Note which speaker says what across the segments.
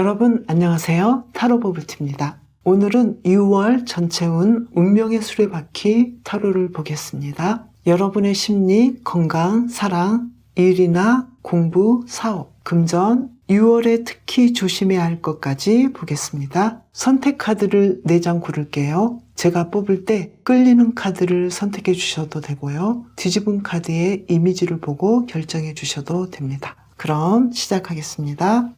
Speaker 1: 여러분 안녕하세요. 타로버블티입니다. 오늘은 6월 전체 운명의 수레바퀴 타로를 보겠습니다. 여러분의 심리, 건강, 사랑, 일이나 공부, 사업, 금전, 6월에 특히 조심해야 할 것까지 보겠습니다. 선택 카드를 4장 고를게요. 제가 뽑을 때 끌리는 카드를 선택해 주셔도 되고요. 뒤집은 카드의 이미지를 보고 결정해 주셔도 됩니다. 그럼 시작하겠습니다.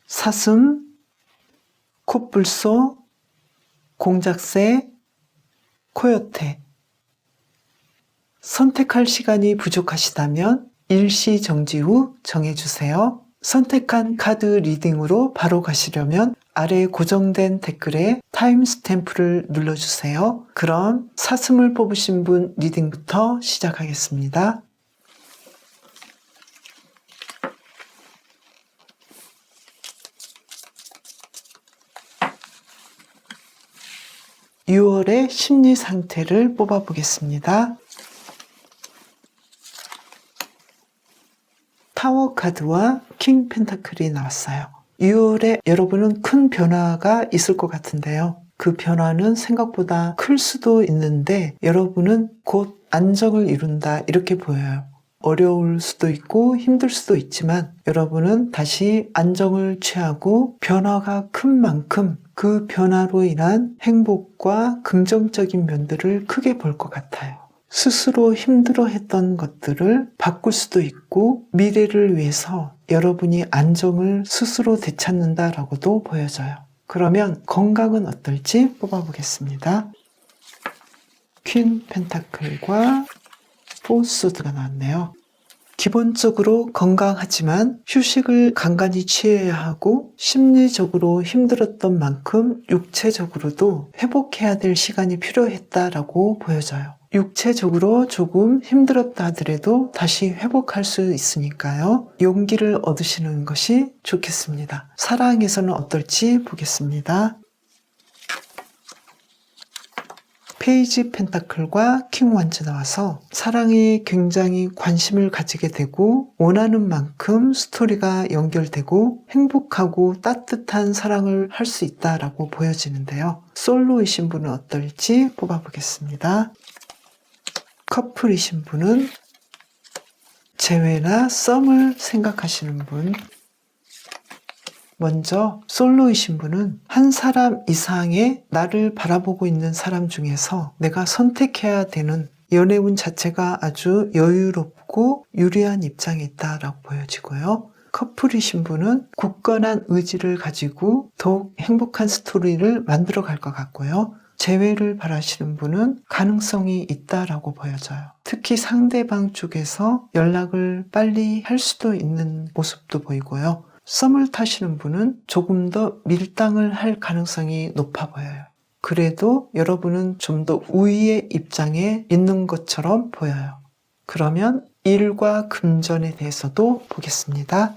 Speaker 1: 사슴, 콧불소, 공작새, 코요테. 선택할 시간이 부족하시다면 일시정지 후 정해주세요. 선택한 카드 리딩으로 바로 가시려면 아래 고정된 댓글에 타임스탬프를 눌러주세요. 그럼 사슴을 뽑으신 분 리딩부터 시작하겠습니다. 6월의 심리 상태를 뽑아보겠습니다. 타워 카드와 킹 펜타클이 나왔어요. 6월에 여러분은 큰 변화가 있을 것 같은데요. 그 변화는 생각보다 클 수도 있는데 여러분은 곧 안정을 이룬다 이렇게 보여요. 어려울 수도 있고 힘들 수도 있지만 여러분은 다시 안정을 취하고 변화가 큰 만큼 그 변화로 인한 행복과 긍정적인 면들을 크게 볼 것 같아요. 스스로 힘들어했던 것들을 바꿀 수도 있고 미래를 위해서 여러분이 안정을 스스로 되찾는다라고도 보여져요. 그러면 건강은 어떨지 뽑아보겠습니다. 퀸 펜타클과 포스드가 나왔네요. 기본적으로 건강하지만 휴식을 간간히 취해야 하고 심리적으로 힘들었던 만큼 육체적으로도 회복해야 될 시간이 필요했다라고 보여져요. 육체적으로 조금 힘들었다 하더라도 다시 회복할 수 있으니까요. 용기를 얻으시는 것이 좋겠습니다. 사랑에서는 어떨지 보겠습니다. 페이지 펜타클과 킹 완즈 나와서 사랑에 굉장히 관심을 가지게 되고 원하는 만큼 스토리가 연결되고 행복하고 따뜻한 사랑을 할 수 있다라고 보여지는데요. 솔로이신 분은 어떨지 뽑아보겠습니다. 커플이신 분은 재회나 썸을 생각하시는 분. 먼저 솔로이신 분은 한 사람 이상의 나를 바라보고 있는 사람 중에서 내가 선택해야 되는 연애운 자체가 아주 여유롭고 유리한 입장에 있다라고 보여지고요. 커플이신 분은 굳건한 의지를 가지고 더욱 행복한 스토리를 만들어 갈 것 같고요. 재회를 바라시는 분은 가능성이 있다라고 보여져요. 특히 상대방 쪽에서 연락을 빨리 할 수도 있는 모습도 보이고요. 썸을 타시는 분은 조금 더 밀당을 할 가능성이 높아 보여요. 그래도 여러분은 좀 더 우위의 입장에 있는 것처럼 보여요. 그러면 일과 금전에 대해서도 보겠습니다.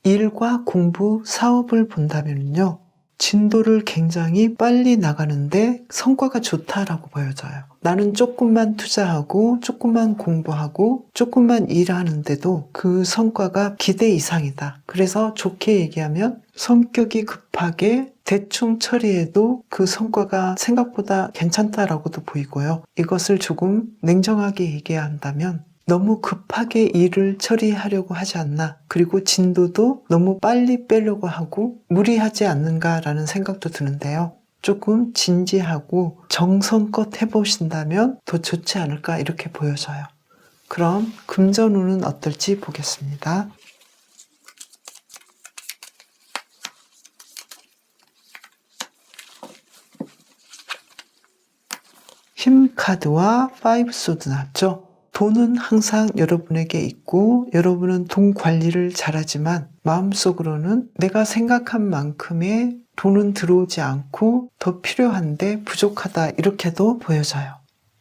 Speaker 1: 일과 공부, 사업을 본다면요. 진도를 굉장히 빨리 나가는데 성과가 좋다라고 보여져요. 나는 조금만 투자하고 조금만 공부하고 조금만 일하는데도 그 성과가 기대 이상이다. 그래서 좋게 얘기하면 성격이 급하게 대충 처리해도 그 성과가 생각보다 괜찮다라고도 보이고요. 이것을 조금 냉정하게 얘기해야 한다면 너무 급하게 일을 처리하려고 하지 않나, 그리고 진도도 너무 빨리 빼려고 하고 무리하지 않는가라는 생각도 드는데요. 조금 진지하고 정성껏 해보신다면 더 좋지 않을까 이렇게 보여져요. 그럼 금전운은 어떨지 보겠습니다. 힘 카드와 5 소드 나왔죠. 돈은 항상 여러분에게 있고 여러분은 돈 관리를 잘하지만 마음속으로는 내가 생각한 만큼의 돈은 들어오지 않고 더 필요한데 부족하다 이렇게도 보여져요.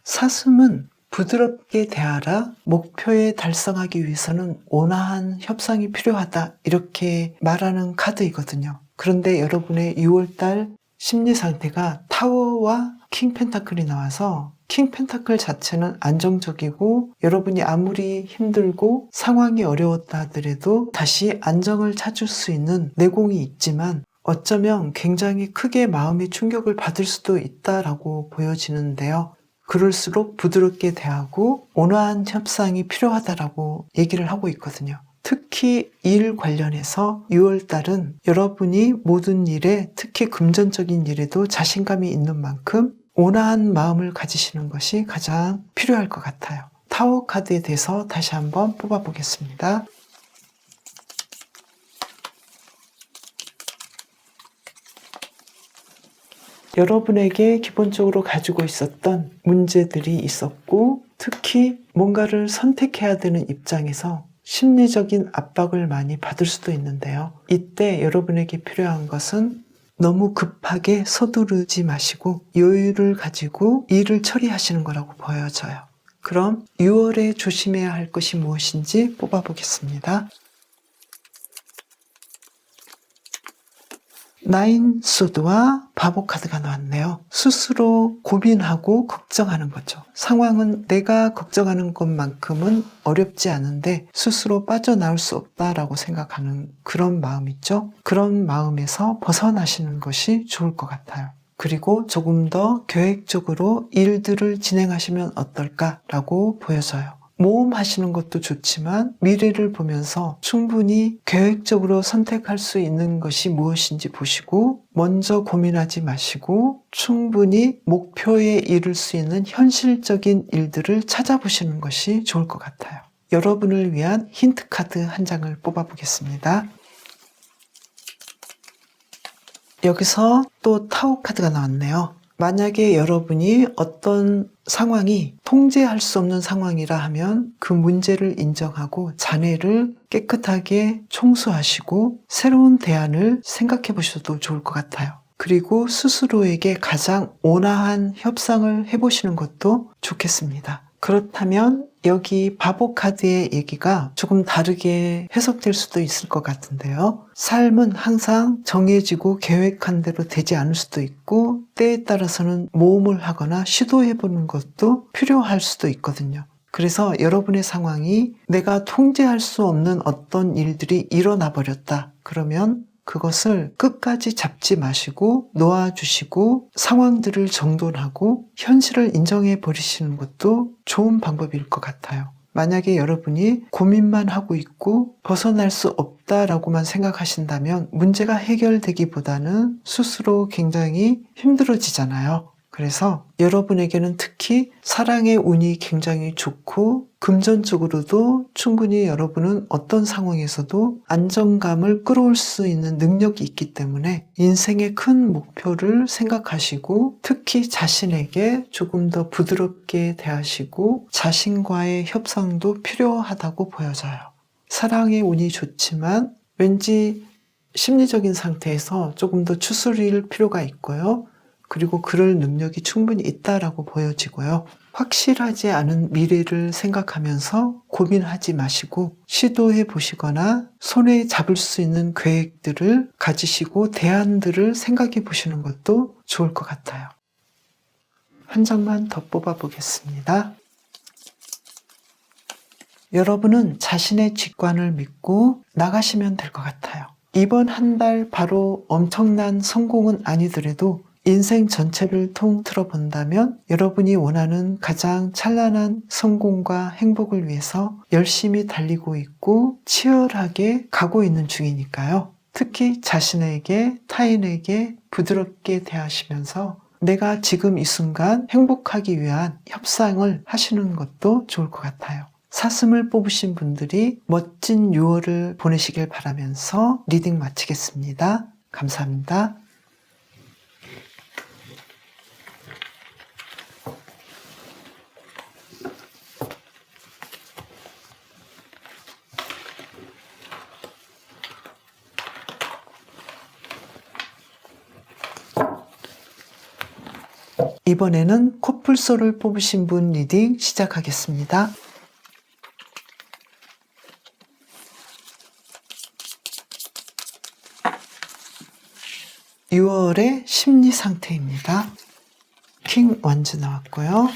Speaker 1: 사슴은 부드럽게 대하라, 목표에 달성하기 위해서는 온화한 협상이 필요하다 이렇게 말하는 카드이거든요. 그런데 여러분의 6월달 심리 상태가 타워와 킹 펜타클이 나와서 킹 펜타클 자체는 안정적이고 여러분이 아무리 힘들고 상황이 어려웠다 하더라도 다시 안정을 찾을 수 있는 내공이 있지만 어쩌면 굉장히 크게 마음의 충격을 받을 수도 있다라고 보여지는데요. 그럴수록 부드럽게 대하고 온화한 협상이 필요하다라고 얘기를 하고 있거든요. 특히 일 관련해서 6월달은 여러분이 모든 일에 특히 금전적인 일에도 자신감이 있는 만큼 온화한 마음을 가지시는 것이 가장 필요할 것 같아요. 타워 카드에 대해서 다시 한번 뽑아보겠습니다. 여러분에게 기본적으로 가지고 있었던 문제들이 있었고 특히 뭔가를 선택해야 되는 입장에서 심리적인 압박을 많이 받을 수도 있는데요. 이때 여러분에게 필요한 것은 너무 급하게 서두르지 마시고 여유를 가지고 일을 처리하시는 거라고 보여져요. 그럼 6월에 조심해야 할 것이 무엇인지 뽑아보겠습니다. 나인 소드와 바보 카드가 나왔네요. 스스로 고민하고 걱정하는 거죠. 상황은 내가 걱정하는 것만큼은 어렵지 않은데 스스로 빠져나올 수 없다라고 생각하는 그런 마음 있죠. 그런 마음에서 벗어나시는 것이 좋을 것 같아요. 그리고 조금 더 계획적으로 일들을 진행하시면 어떨까라고 보여져요. 모험하시는 것도 좋지만 미래를 보면서 충분히 계획적으로 선택할 수 있는 것이 무엇인지 보시고 먼저 고민하지 마시고 충분히 목표에 이룰 수 있는 현실적인 일들을 찾아보시는 것이 좋을 것 같아요. 여러분을 위한 힌트 카드 한 장을 뽑아보겠습니다. 여기서 또 타워 카드가 나왔네요. 만약에 여러분이 어떤 상황이 통제할 수 없는 상황이라 하면 그 문제를 인정하고 잔해를 깨끗하게 청소하시고 새로운 대안을 생각해 보셔도 좋을 것 같아요. 그리고 스스로에게 가장 온화한 협상을 해보시는 것도 좋겠습니다. 그렇다면 여기 바보 카드의 얘기가 조금 다르게 해석될 수도 있을 것 같은데요. 삶은 항상 정해지고 계획한 대로 되지 않을 수도 있고 때에 따라서는 모험을 하거나 시도해보는 것도 필요할 수도 있거든요. 그래서 여러분의 상황이 내가 통제할 수 없는 어떤 일들이 일어나 버렸다. 그러면 그것을 끝까지 잡지 마시고 놓아주시고 상황들을 정돈하고 현실을 인정해 버리시는 것도 좋은 방법일 것 같아요. 만약에 여러분이 고민만 하고 있고 벗어날 수 없다라고만 생각하신다면 문제가 해결되기보다는 스스로 굉장히 힘들어지잖아요. 그래서 여러분에게는 특히 사랑의 운이 굉장히 좋고 금전적으로도 충분히 여러분은 어떤 상황에서도 안정감을 끌어올 수 있는 능력이 있기 때문에 인생의 큰 목표를 생각하시고 특히 자신에게 조금 더 부드럽게 대하시고 자신과의 협상도 필요하다고 보여져요. 사랑의 운이 좋지만 왠지 심리적인 상태에서 조금 더 추스릴 필요가 있고요. 그리고 그럴 능력이 충분히 있다라고 보여지고요. 확실하지 않은 미래를 생각하면서 고민하지 마시고 시도해 보시거나 손에 잡을 수 있는 계획들을 가지시고 대안들을 생각해 보시는 것도 좋을 것 같아요. 한 장만 더 뽑아 보겠습니다. 여러분은 자신의 직관을 믿고 나가시면 될 것 같아요. 이번 한 달 바로 엄청난 성공은 아니더라도 인생 전체를 통틀어 본다면 여러분이 원하는 가장 찬란한 성공과 행복을 위해서 열심히 달리고 있고 치열하게 가고 있는 중이니까요. 특히 자신에게 타인에게 부드럽게 대하시면서 내가 지금 이 순간 행복하기 위한 협상을 하시는 것도 좋을 것 같아요. 사슴을 뽑으신 분들이 멋진 6월을 보내시길 바라면서 리딩 마치겠습니다. 감사합니다. 이번에는 코뿔소를 뽑으신 분 리딩 시작하겠습니다. 6월의 심리 상태입니다. 킹 원즈 나왔고요.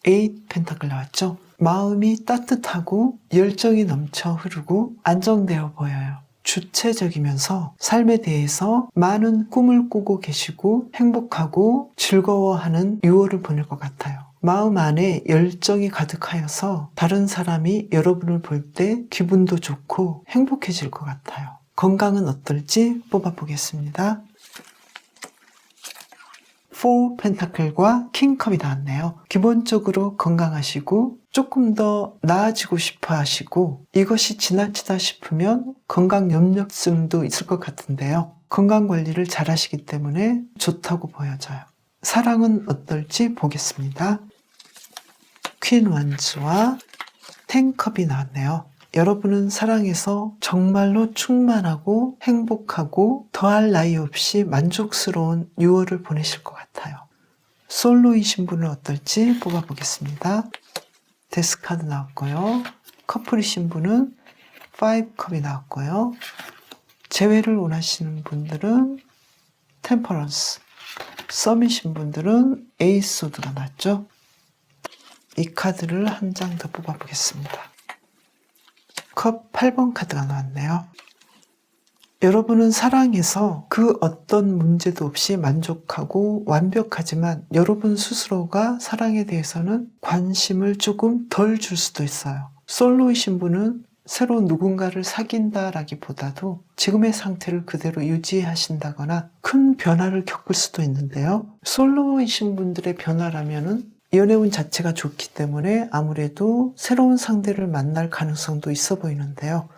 Speaker 1: 8 펜타클 나왔죠. 마음이 따뜻하고 열정이 넘쳐 흐르고 안정되어 보여요. 주체적이면서 삶에 대해서 많은 꿈을 꾸고 계시고 행복하고 즐거워하는 6월을 보낼 것 같아요. 마음 안에 열정이 가득하여서 다른 사람이 여러분을 볼 때 기분도 좋고 행복해질 것 같아요. 건강은 어떨지 뽑아보겠습니다. 4 펜타클과 킹컵이 나왔네요. 기본적으로 건강하시고 조금 더 나아지고 싶어 하시고 이것이 지나치다 싶으면 건강 염려증도 있을 것 같은데요. 건강관리를 잘 하시기 때문에 좋다고 보여져요. 사랑은 어떨지 보겠습니다. 퀸 원즈와 10컵이 나왔네요. 여러분은 사랑에서 정말로 충만하고 행복하고 더할 나위 없이 만족스러운 6월을 보내실 것 같아요. 솔로이신 분은 어떨지 뽑아보겠습니다. 데스카드 나왔고요. 커플이신 분은 5컵이 나왔고요. 재회를 원하시는 분들은 템퍼런스, 썸이신 분들은 에이스 소드가 나왔죠. 이 카드를 한 장 더 뽑아보겠습니다. 컵 8번 카드가 나왔네요. 여러분은 사랑에서 그 어떤 문제도 없이 만족하고 완벽하지만 여러분 스스로가 사랑에 대해서는 관심을 조금 덜 줄 수도 있어요. 솔로이신 분은 새로 누군가를 사귄다라기보다도 지금의 상태를 그대로 유지하신다거나 큰 변화를 겪을 수도 있는데요. 솔로이신 분들의 변화라면은 연애운 자체가 좋기 때문에 아무래도 새로운 상대를 만날 가능성도 있어 보이는데요.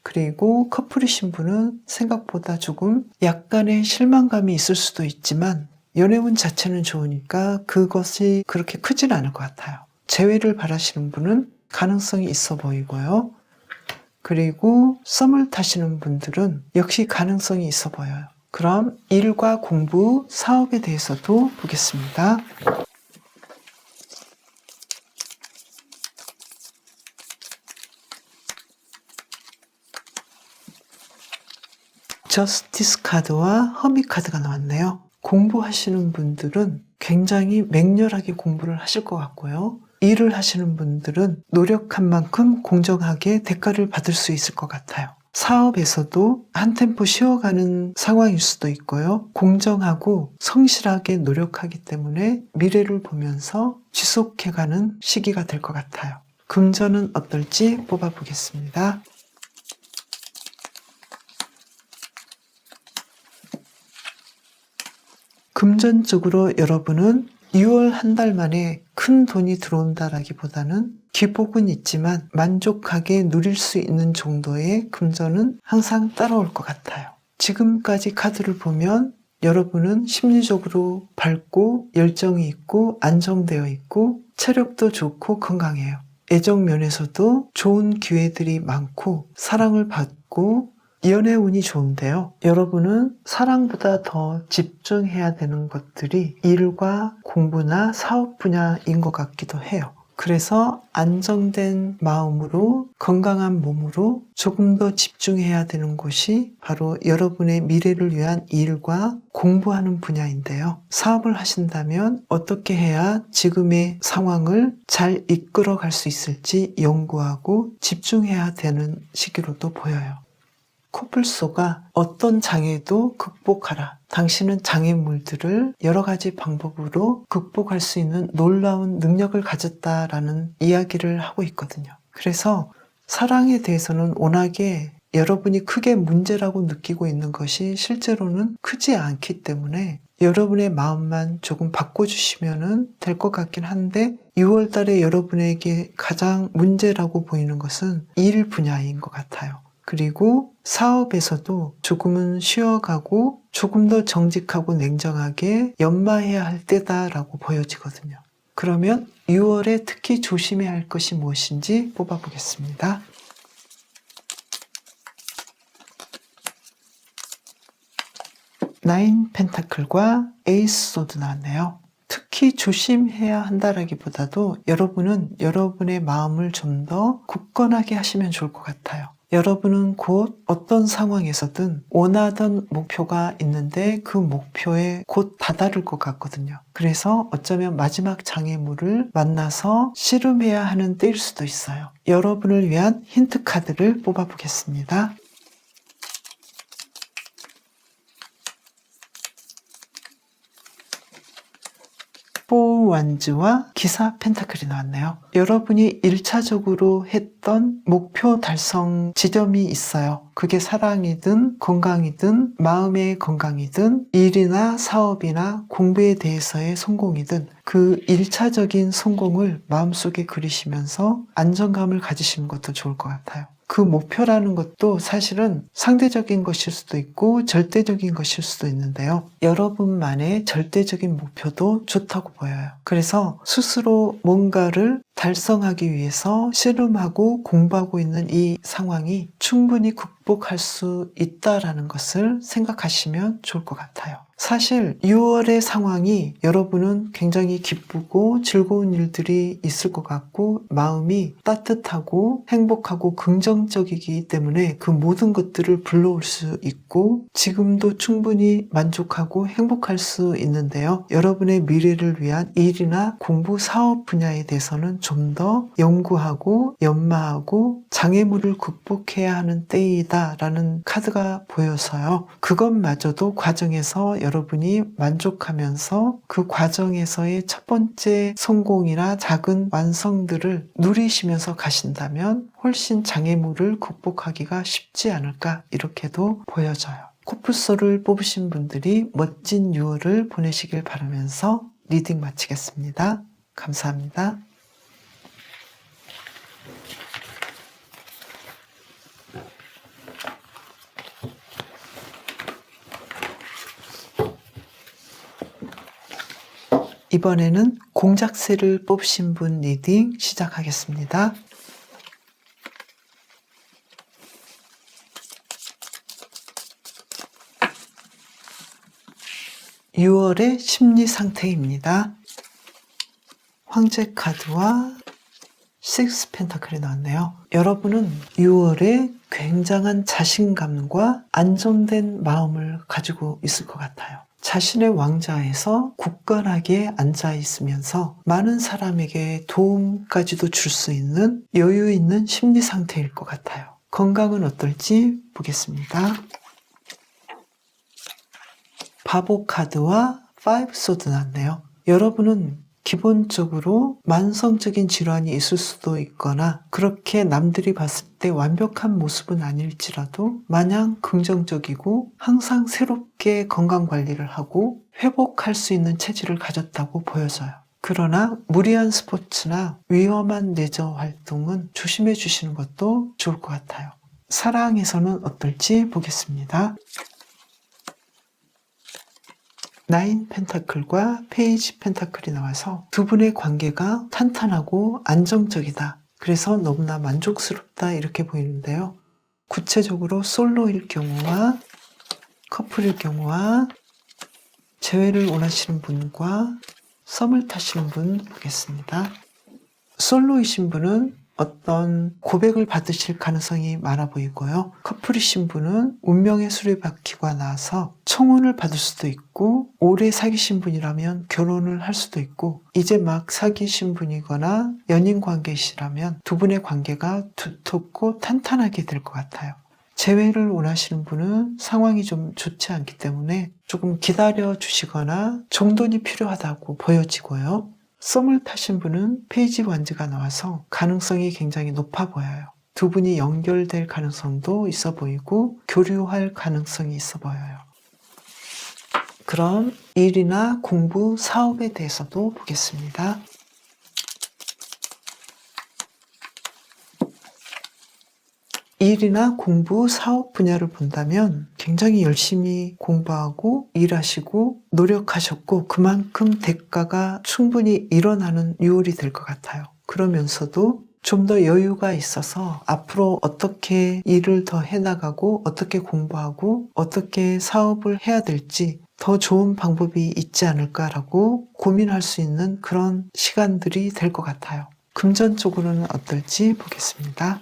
Speaker 1: 그리고 커플이신 분은 생각보다 조금 약간의 실망감이 있을 수도 있지만 연애운 자체는 좋으니까 그것이 그렇게 크진 않을 것 같아요. 재회를 바라시는 분은 가능성이 있어 보이고요. 그리고 썸을 타시는 분들은 역시 가능성이 있어 보여요. 그럼 일과 공부, 사업에 대해서도 보겠습니다. 저스티스 카드와 허미 카드가 나왔네요. 공부하시는 분들은 굉장히 맹렬하게 공부를 하실 것 같고요. 일을 하시는 분들은 노력한 만큼 공정하게 대가를 받을 수 있을 것 같아요. 사업에서도 한 템포 쉬어가는 상황일 수도 있고요. 공정하고 성실하게 노력하기 때문에 미래를 보면서 지속해가는 시기가 될 것 같아요. 금전은 어떨지 뽑아보겠습니다. 금전적으로 여러분은 6월 한 달 만에 큰 돈이 들어온다라기보다는 기복은 있지만 만족하게 누릴 수 있는 정도의 금전은 항상 따라올 것 같아요. 지금까지 카드를 보면 여러분은 심리적으로 밝고 열정이 있고 안정되어 있고 체력도 좋고 건강해요. 애정 면에서도 좋은 기회들이 많고 사랑을 받고 연애 운이 좋은데요. 여러분은 사랑보다 더 집중해야 되는 것들이 일과 공부나 사업 분야인 것 같기도 해요. 그래서 안정된 마음으로 건강한 몸으로 조금 더 집중해야 되는 곳이 바로 여러분의 미래를 위한 일과 공부하는 분야인데요. 사업을 하신다면 어떻게 해야 지금의 상황을 잘 이끌어 갈 수 있을지 연구하고 집중해야 되는 시기로도 보여요. 코뿔소가 어떤 장애도 극복하라. 당신은 장애물들을 여러 가지 방법으로 극복할 수 있는 놀라운 능력을 가졌다라는 이야기를 하고 있거든요. 그래서 사랑에 대해서는 워낙에 여러분이 크게 문제라고 느끼고 있는 것이 실제로는 크지 않기 때문에 여러분의 마음만 조금 바꿔주시면 될 것 같긴 한데 6월 달에 여러분에게 가장 문제라고 보이는 것은 일 분야인 것 같아요. 그리고 사업에서도 조금은 쉬어가고 조금 더 정직하고 냉정하게 연마해야 할 때다라고 보여지거든요. 그러면 6월에 특히 조심해야 할 것이 무엇인지 뽑아보겠습니다. 나인 펜타클과 에이스 소드 나왔네요. 특히 조심해야 한다라기보다도 여러분은 여러분의 마음을 좀 더 굳건하게 하시면 좋을 것 같아요. 여러분은 곧 어떤 상황에서든 원하던 목표가 있는데 그 목표에 곧 다다를 것 같거든요. 그래서 어쩌면 마지막 장애물을 만나서 씨름해야 하는 때일 수도 있어요. 여러분을 위한 힌트 카드를 뽑아보겠습니다. 포 완즈와 기사 펜타클이 나왔네요. 여러분이 1차적으로 했던 목표 달성 지점이 있어요. 그게 사랑이든 건강이든 마음의 건강이든 일이나 사업이나 공부에 대해서의 성공이든 그 1차적인 성공을 마음속에 그리시면서 안정감을 가지시는 것도 좋을 것 같아요. 그 목표라는 것도 사실은 상대적인 것일 수도 있고 절대적인 것일 수도 있는데요. 여러분만의 절대적인 목표도 좋다고 보여요. 그래서 스스로 뭔가를 달성하기 위해서 씨름하고 공부하고 있는 이 상황이 충분히 극복할 수 있다라는 것을 생각하시면 좋을 것 같아요. 사실 6월의 상황이 여러분은 굉장히 기쁘고 즐거운 일들이 있을 것 같고 마음이 따뜻하고 행복하고 긍정적이기 때문에 그 모든 것들을 불러올 수 있고 지금도 충분히 만족하고 행복할 수 있는데요. 여러분의 미래를 위한 일이나 공부, 사업 분야에 대해서는 좀 더 연구하고 연마하고 장애물을 극복해야 하는 때이다라는 카드가 보여서요. 그것마저도 과정에서 여러분이 만족하면서 그 과정에서의 첫 번째 성공이나 작은 완성들을 누리시면서 가신다면 훨씬 장애물을 극복하기가 쉽지 않을까 이렇게도 보여져요. 코뿔소를 뽑으신 분들이 멋진 6월을 보내시길 바라면서 리딩 마치겠습니다. 감사합니다. 이번에는 공작새를 뽑으신 분 리딩 시작하겠습니다. (6월의) 심리 상태입니다. 황제 카드와 식스 펜타클이 나왔네요. 여러분은 6월에 굉장한 자신감과 안정된 마음을 가지고 있을 것 같아요. 자신의 왕좌에서 굳건하게 앉아 있으면서 많은 사람에게 도움까지도 줄 수 있는 여유 있는 심리 상태일 것 같아요. 건강은 어떨지 보겠습니다. 바보 카드와 파이브 소드 나왔네요. 여러분은 기본적으로 만성적인 질환이 있을 수도 있거나 그렇게 남들이 봤을 때 완벽한 모습은 아닐지라도 마냥 긍정적이고 항상 새롭게 건강관리를 하고 회복할 수 있는 체질을 가졌다고 보여져요. 그러나 무리한 스포츠나 위험한 레저 활동은 조심해 주시는 것도 좋을 것 같아요. 사랑에서는 어떨지 보겠습니다. 나인 펜타클과 페이지 펜타클이 나와서 두 분의 관계가 탄탄하고 안정적이다. 그래서 너무나 만족스럽다 이렇게 보이는데요. 구체적으로 솔로일 경우와 커플일 경우와 재회를 원하시는 분과 썸을 타시는 분 보겠습니다. 솔로이신 분은 어떤 고백을 받으실 가능성이 많아 보이고요. 커플이신 분은 운명의 수레바퀴가 나와서 청혼을 받을 수도 있고 오래 사귀신 분이라면 결혼을 할 수도 있고 이제 막 사귀신 분이거나 연인 관계시라면 두 분의 관계가 두텁고 탄탄하게 될 것 같아요. 재회를 원하시는 분은 상황이 좀 좋지 않기 때문에 조금 기다려 주시거나 정돈이 필요하다고 보여지고요. 썸을 타신 분은 페이지 완즈가 나와서 가능성이 굉장히 높아 보여요. 두 분이 연결될 가능성도 있어 보이고 교류할 가능성이 있어 보여요. 그럼 일이나 공부, 사업에 대해서도 보겠습니다. 일이나 공부, 사업 분야를 본다면 굉장히 열심히 공부하고 일하시고 노력하셨고 그만큼 대가가 충분히 일어나는 6월이 될 것 같아요. 그러면서도 좀 더 여유가 있어서 앞으로 어떻게 일을 더 해나가고 어떻게 공부하고 어떻게 사업을 해야 될지 더 좋은 방법이 있지 않을까라고 고민할 수 있는 그런 시간들이 될 것 같아요. 금전적으로는 어떨지 보겠습니다.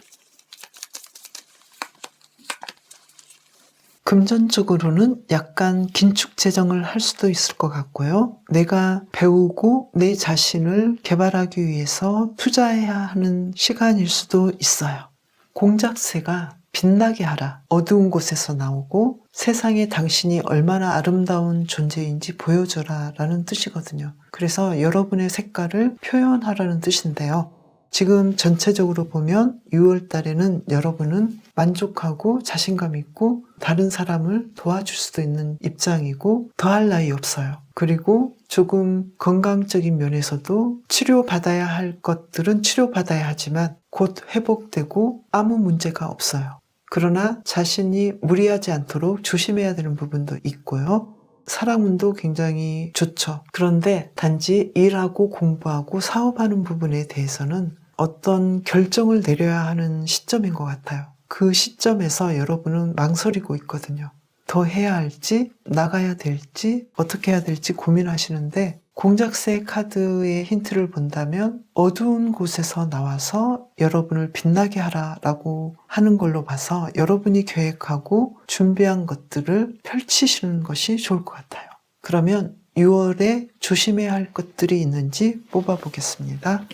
Speaker 1: 금전적으로는 약간 긴축 재정을 할 수도 있을 것 같고요. 내가 배우고 내 자신을 개발하기 위해서 투자해야 하는 시간일 수도 있어요. 공작새가 빛나게 하라. 어두운 곳에서 나오고 세상에 당신이 얼마나 아름다운 존재인지 보여줘라 라는 뜻이거든요. 그래서 여러분의 색깔을 표현하라는 뜻인데요. 지금 전체적으로 보면 6월 달에는 여러분은 만족하고 자신감 있고 다른 사람을 도와줄 수도 있는 입장이고 더할 나위 없어요. 그리고 조금 건강적인 면에서도 치료받아야 할 것들은 치료받아야 하지만 곧 회복되고 아무 문제가 없어요. 그러나 자신이 무리하지 않도록 조심해야 되는 부분도 있고요. 사랑운도 굉장히 좋죠. 그런데 단지 일하고 공부하고 사업하는 부분에 대해서는 어떤 결정을 내려야 하는 시점인 것 같아요. 그 시점에서 여러분은 망설이고 있거든요. 더 해야 할지, 나가야 될지, 어떻게 해야 될지 고민하시는데 공작새 카드의 힌트를 본다면 어두운 곳에서 나와서 여러분을 빛나게 하라라고 하는 걸로 봐서 여러분이 계획하고 준비한 것들을 펼치시는 것이 좋을 것 같아요. 그러면 6월에 조심해야 할 것들이 있는지 뽑아보겠습니다.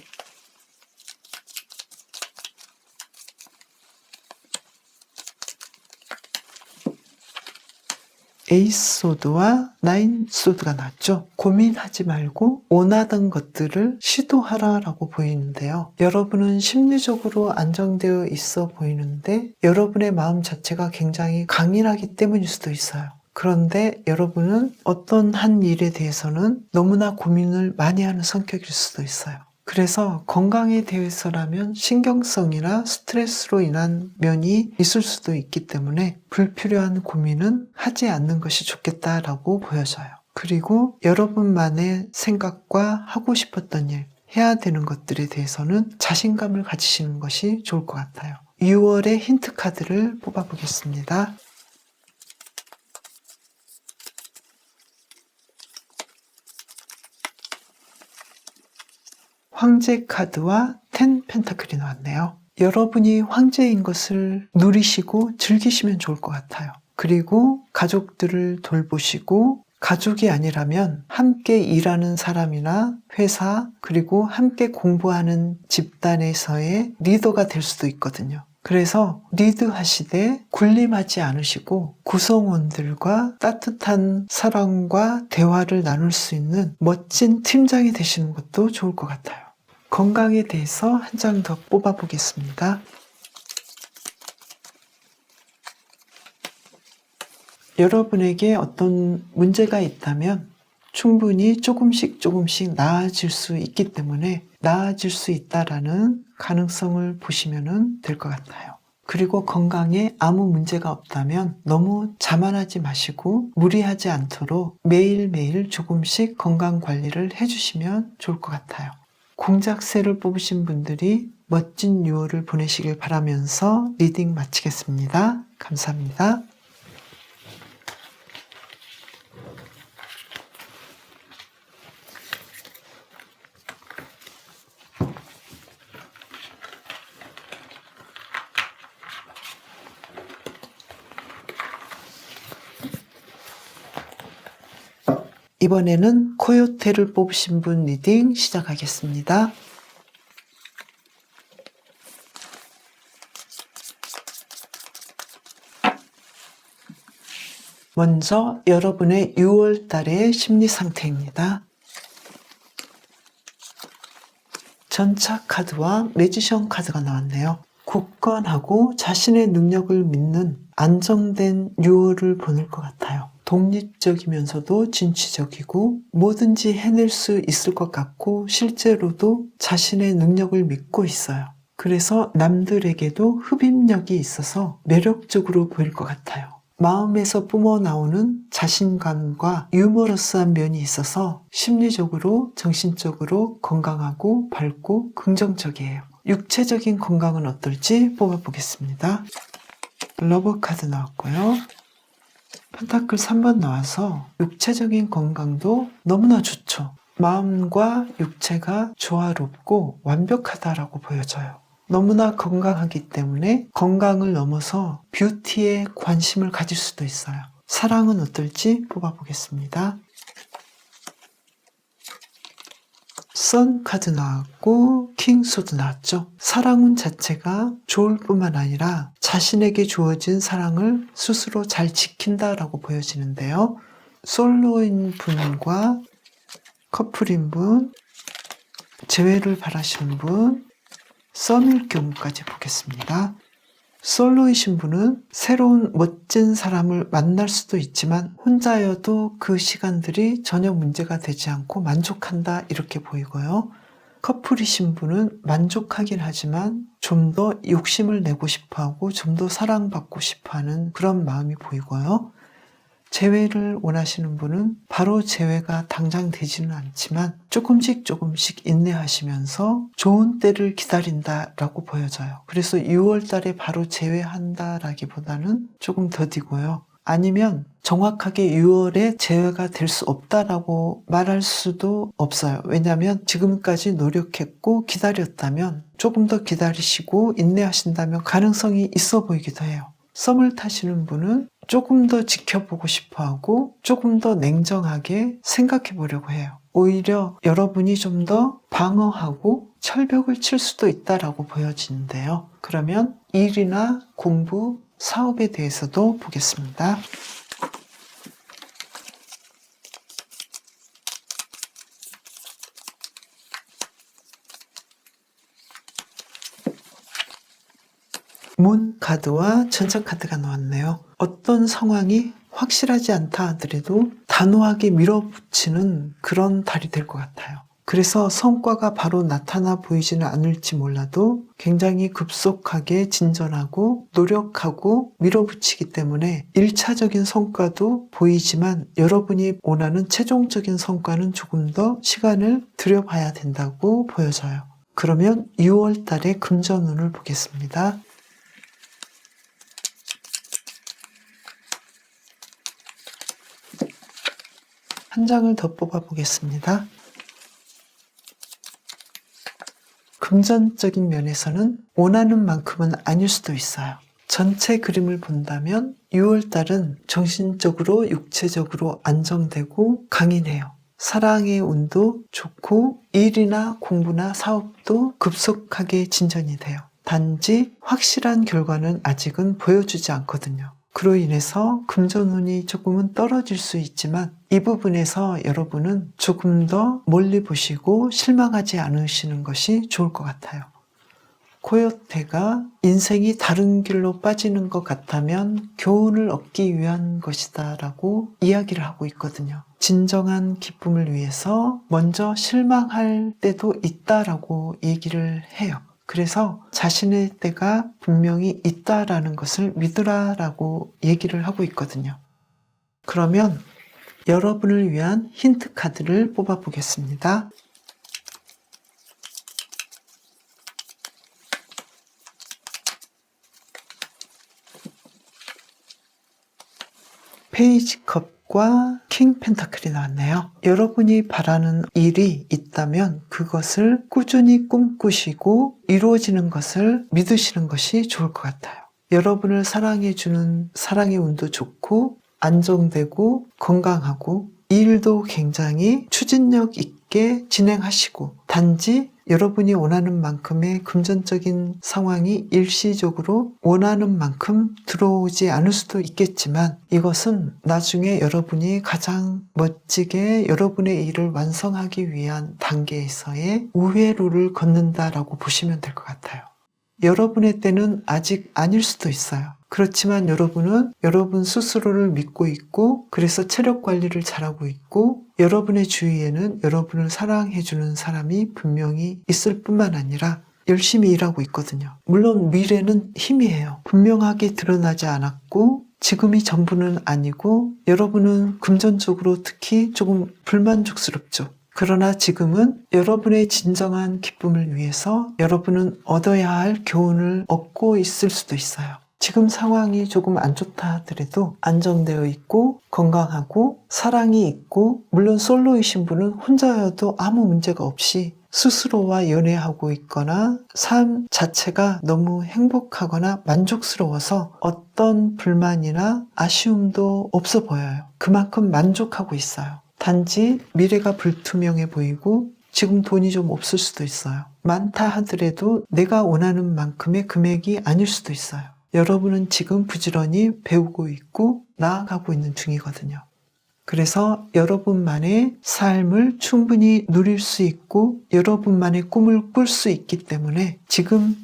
Speaker 1: 에이스 소드와 나인 소드가 나왔죠. 고민하지 말고 원하던 것들을 시도하라라고 보이는데요. 여러분은 심리적으로 안정되어 있어 보이는데 여러분의 마음 자체가 굉장히 강인하기 때문일 수도 있어요. 그런데 여러분은 어떤 한 일에 대해서는 너무나 고민을 많이 하는 성격일 수도 있어요. 그래서 건강에 대해서라면 신경성이나 스트레스로 인한 면이 있을 수도 있기 때문에 불필요한 고민은 하지 않는 것이 좋겠다라고 보여져요. 그리고 여러분만의 생각과 하고 싶었던 일, 해야 되는 것들에 대해서는 자신감을 가지시는 것이 좋을 것 같아요. 6월의 힌트 카드를 뽑아보겠습니다. 황제 카드와 10 펜타클이 나왔네요. 여러분이 황제인 것을 누리시고 즐기시면 좋을 것 같아요. 그리고 가족들을 돌보시고 가족이 아니라면 함께 일하는 사람이나 회사 그리고 함께 공부하는 집단에서의 리더가 될 수도 있거든요. 그래서 리드하시되 군림하지 않으시고 구성원들과 따뜻한 사랑과 대화를 나눌 수 있는 멋진 팀장이 되시는 것도 좋을 것 같아요. 건강에 대해서 한 장 더 뽑아보겠습니다. 여러분에게 어떤 문제가 있다면 충분히 조금씩 나아질 수 있기 때문에 나아질 수 있다라는 가능성을 보시면 될 것 같아요. 그리고 건강에 아무 문제가 없다면 너무 자만하지 마시고 무리하지 않도록 매일매일 조금씩 건강 관리를 해주시면 좋을 것 같아요. 공작새를 뽑으신 분들이 멋진 6월을 보내시길 바라면서 리딩 마치겠습니다. 감사합니다. 이번에는 코요테를 뽑으신 분 리딩 시작하겠습니다. 먼저 여러분의 6월 달의 심리 상태입니다. 전차 카드와 매지션 카드가 나왔네요. 굳건하고 자신의 능력을 믿는 안정된 6월을 보낼 것 같아요. 독립적이면서도 진취적이고 뭐든지 해낼 수 있을 것 같고 실제로도 자신의 능력을 믿고 있어요. 그래서 남들에게도 흡입력이 있어서 매력적으로 보일 것 같아요. 마음에서 뿜어나오는 자신감과 유머러스한 면이 있어서 심리적으로 정신적으로 건강하고 밝고 긍정적이에요. 육체적인 건강은 어떨지 뽑아보겠습니다. 러버 카드 나왔고요. 펜타클 3번 나와서 육체적인 건강도 너무나 좋죠. 마음과 육체가 조화롭고 완벽하다라고 보여져요. 너무나 건강하기 때문에 건강을 넘어서 뷰티에 관심을 가질 수도 있어요. 사랑은 어떨지 뽑아보겠습니다. 선 카드 나왔고 킹 소드 나왔죠. 사랑운 자체가 좋을 뿐만 아니라 자신에게 주어진 사랑을 스스로 잘 지킨다라고 보여지는데요. 솔로인 분과 커플인 분, 재회를 바라시는 분, 썸일 경우까지 보겠습니다. 솔로이신 분은 새로운 멋진 사람을 만날 수도 있지만 혼자여도 그 시간들이 전혀 문제가 되지 않고 만족한다 이렇게 보이고요. 커플이신 분은 만족하긴 하지만 좀 더 욕심을 내고 싶어하고 좀 더 사랑받고 싶어하는 그런 마음이 보이고요. 재회를 원하시는 분은 바로 재회가 당장 되지는 않지만 조금씩 인내하시면서 좋은 때를 기다린다라고 보여져요. 그래서 6월 달에 바로 재회한다라기보다는 조금 더디고요. 아니면 정확하게 6월에 재회가 될 수 없다라고 말할 수도 없어요. 왜냐하면 지금까지 노력했고 기다렸다면 조금 더 기다리시고 인내하신다면 가능성이 있어 보이기도 해요. 썸을 타시는 분은 조금 더 지켜보고 싶어하고 조금 더 냉정하게 생각해 보려고 해요. 오히려 여러분이 좀 더 방어하고 철벽을 칠 수도 있다라고 보여지는데요. 그러면 일이나 공부, 사업에 대해서도 보겠습니다. 문 카드와 전천 카드가 나왔네요. 어떤 상황이 확실하지 않다 하더라도 단호하게 밀어붙이는 그런 달이 될 것 같아요. 그래서 성과가 바로 나타나 보이지는 않을지 몰라도 굉장히 급속하게 진전하고 노력하고 밀어붙이기 때문에 1차적인 성과도 보이지만 여러분이 원하는 최종적인 성과는 조금 더 시간을 들여봐야 된다고 보여져요. 그러면 6월 달에 금전운을 보겠습니다. 한 장을 더 뽑아보겠습니다. 금전적인 면에서는 원하는 만큼은 아닐 수도 있어요. 전체 그림을 본다면 6월달은 정신적으로 육체적으로 안정되고 강인해요. 사랑의 운도 좋고 일이나 공부나 사업도 급속하게 진전이 돼요. 단지 확실한 결과는 아직은 보여주지 않거든요. 그로 인해서 금전운이 조금은 떨어질 수 있지만 이 부분에서 여러분은 조금 더 멀리 보시고 실망하지 않으시는 것이 좋을 것 같아요. 코요테가 인생이 다른 길로 빠지는 것 같다면 교훈을 얻기 위한 것이다 라고 이야기를 하고 있거든요. 진정한 기쁨을 위해서 먼저 실망할 때도 있다라고 얘기를 해요. 그래서 자신의 때가 분명히 있다라는 것을 믿으라라고 얘기를 하고 있거든요. 그러면 여러분을 위한 힌트 카드를 뽑아 보겠습니다. 페이지 컵과 킹 펜타클이 나왔네요. 여러분이 바라는 일이 있다면 그것을 꾸준히 꿈꾸시고 이루어지는 것을 믿으시는 것이 좋을 것 같아요. 여러분을 사랑해주는 사랑의 운도 좋고 안정되고 건강하고 일도 굉장히 추진력 있게 진행하시고 단지 여러분이 원하는 만큼의 금전적인 상황이 일시적으로 원하는 만큼 들어오지 않을 수도 있겠지만 이것은 나중에 여러분이 가장 멋지게 여러분의 일을 완성하기 위한 단계에서의 우회로를 걷는다라고 보시면 될 것 같아요. 여러분의 때는 아직 아닐 수도 있어요. 그렇지만 여러분은 여러분 스스로를 믿고 있고 그래서 체력 관리를 잘하고 있고 여러분의 주위에는 여러분을 사랑해주는 사람이 분명히 있을 뿐만 아니라 열심히 일하고 있거든요. 물론 미래는 희미해요. 분명하게 드러나지 않았고 지금이 전부는 아니고 여러분은 금전적으로 특히 조금 불만족스럽죠. 그러나 지금은 여러분의 진정한 기쁨을 위해서 여러분은 얻어야 할 교훈을 얻고 있을 수도 있어요. 지금 상황이 조금 안 좋다 하더라도 안정되어 있고 건강하고 사랑이 있고, 물론 솔로이신 분은 혼자여도 아무 문제가 없이 스스로와 연애하고 있거나 삶 자체가 너무 행복하거나 만족스러워서 어떤 불만이나 아쉬움도 없어 보여요. 그만큼 만족하고 있어요. 단지 미래가 불투명해 보이고 지금 돈이 좀 없을 수도 있어요. 많다 하더라도 내가 원하는 만큼의 금액이 아닐 수도 있어요. 여러분은 지금 부지런히 배우고 있고 나아가고 있는 중이거든요. 그래서 여러분만의 삶을 충분히 누릴 수 있고 여러분만의 꿈을 꿀 수 있기 때문에 지금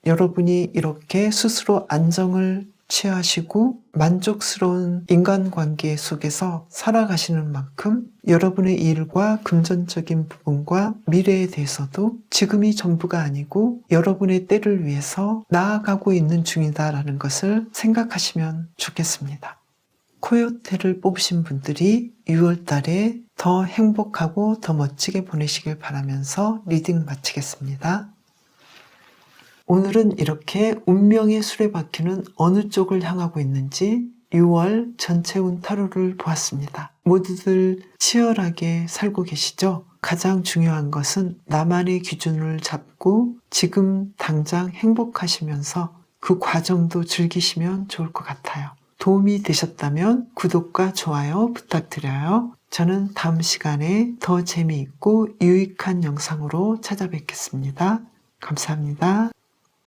Speaker 1: 여러분이 이렇게 스스로 안정을 취하시고 만족스러운 인간관계 속에서 살아가시는 만큼 여러분의 일과 금전적인 부분과 미래에 대해서도 지금이 전부가 아니고 여러분의 때를 위해서 나아가고 있는 중이다라는 것을 생각하시면 좋겠습니다. 코요테를 뽑으신 분들이 6월 달에 더 행복하고 더 멋지게 보내시길 바라면서 리딩 마치겠습니다. 오늘은 이렇게 운명의 수레바퀴는 어느 쪽을 향하고 있는지 6월 전체 운 타로를 보았습니다. 모두들 치열하게 살고 계시죠? 가장 중요한 것은 나만의 기준을 잡고 지금 당장 행복하시면서 그 과정도 즐기시면 좋을 것 같아요. 도움이 되셨다면 구독과 좋아요 부탁드려요. 저는 다음 시간에 더 재미있고 유익한 영상으로 찾아뵙겠습니다. 감사합니다.